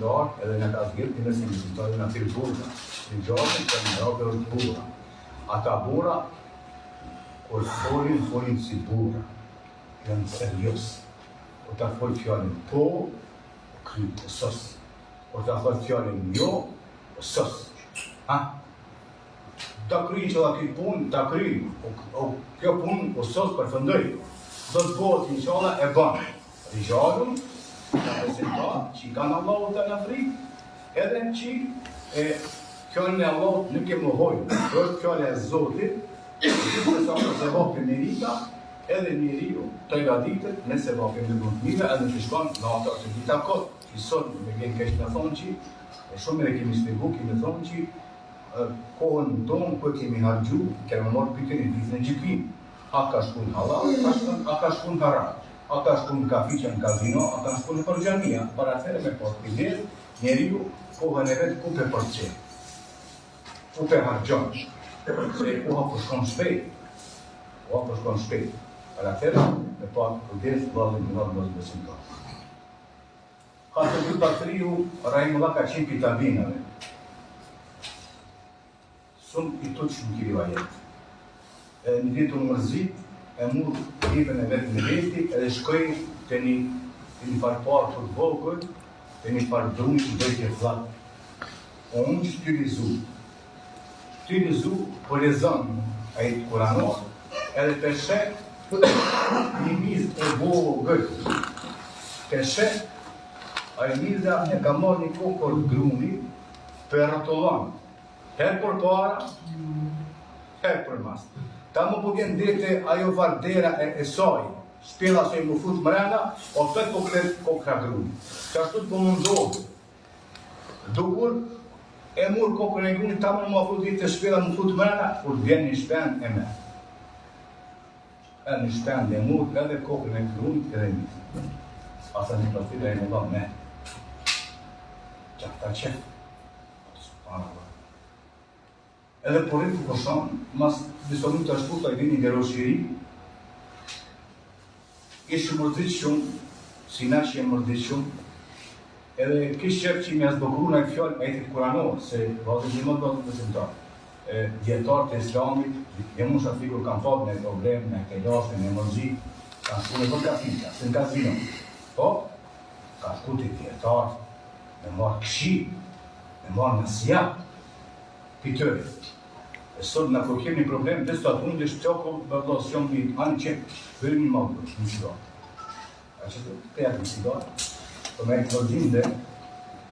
darë edhe nga ka zgjellë të nësi në të në atyre burra. Në gjatën që në rogë është burra. Ata burra, kur folin si burra, janë serios. Kur ta folë fjallin po, kry, o sos. Kur ta folë fjallin jo, o sos. Ta kry që da këtë punë, ta kry. Kjo punë, o sos përfëndoj. Do të bëhet inshallah e banë. Rijalun, ka prezentat që i kanë Allahut të në Afrikë, edhe që fjallën e Allahut nuk e mohojnë. Është fjallë e Zotit, gjithë sa për sevapin e rita, edhe njeriu të gaditet me sevapin e mund mire, edhe që shkon në ata të dita kotë. Që sot me gjenë kesh në thonë që, e shumë e kemi shpjegu, kemi thonë që kohën tonë kërë kemi hargju, kemi marrë pyetjen e ditën e gjykimit. A ka shku në halal, a ka shku në haram. A ka shku në kafiqe, në kazino, a ka shku në përgjamia. Para atëre me pas privet, njeriu kohën e vetë ku pe përqe. Ku pe hargjon. Se koha po shkon shpejt. Koha po shkon shpejt. Para atëre me pas privet, vazhdim në vazhdim besimtar. Ka të dy patriu, Rahimullah ka qenë pita binave. Shumë i tutë shumë kiri vajet. Në ditë unë mërzit, e murë lipen e vetë në veti, edhe shkoj të një farpar të vogël, të një fardruni që dojtë e flatë. Unë që shtyrizu, për e zënë a i të kuranor, edhe të shetë një mizë e vogël. Të shetë, a i mizë e ka marrë një kokër gruni, për ratollanë. Herë për para, herë për masë. Ta më përgjen dete ajo vardera e saj, shpela se i më fut mrena, o të po kretë kokra gruni. Që ashtu të po mundohë. Dukur, e murë kokra e gruni, ta më fut dite shpela më fut mrena, kur vjen një shpend e me. E një shpend e murë, edhe kokra e gruni edhe njësë. Asa një platire e në dhe me. Që ta qefë. Edhe porit të përshon, mas disa minuta shkurta i vini nga roshiri, ishë mërdit shumë, si na që jenë mërdit shumë, edhe kishë qërë që i me azbëgru në e fjallë e të kuranor, se vazhë një mëtë vazhë të besimtar. Djetarë të islamit, e mund shafikur kanë fatë me problem, me kelashe, me mërzi, kanë shku në për kafika, se në kazino. Po, kanë shku të djetarë, me marë këshi, me marë nësja, pitëve. E sot në kur kemë një problem, dhe sot unë dhe shqoko bërdo së jomë një anë qëtë, bërë një malë, në qëtë. A që të pejat në qëtë, për me e këllodin dhe